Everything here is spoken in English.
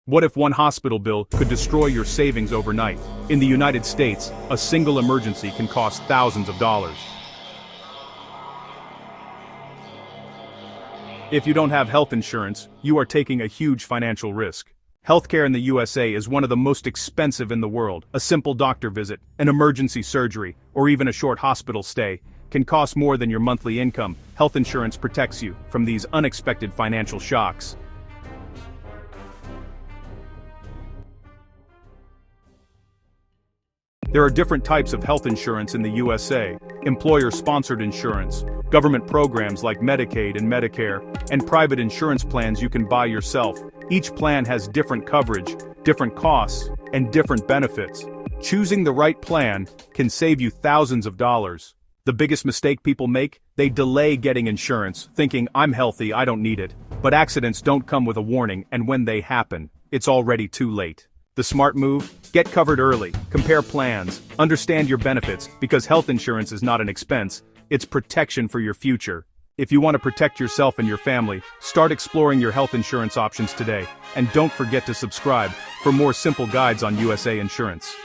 What if one hospital bill could destroy your savings overnight? In the United States, a single emergency can cost thousands of dollars. If you don't have health insurance, you are taking a huge financial risk. Healthcare in the USA is one of the most expensive in the world. A simple doctor visit, an emergency surgery, or even a short hospital stay can cost more than your monthly income. Health insurance protects you from these unexpected financial shocks. There are different types of health insurance in the USA: employer-sponsored insurance, government programs like Medicaid and Medicare, and private insurance plans you can buy yourself. Each plan has different coverage, different costs, and different benefits. Choosing the right plan can save you thousands of dollars. The biggest mistake people make? They delay getting insurance, thinking, "I'm healthy, I don't need it." But accidents don't come with a warning, and when they happen, it's already too late. The smart move? Get covered early, compare plans, understand your benefits, because health insurance is not an expense, it's protection for your future. If you want to protect yourself and your family, start exploring your health insurance options today, and don't forget to subscribe for more simple guides on USA insurance.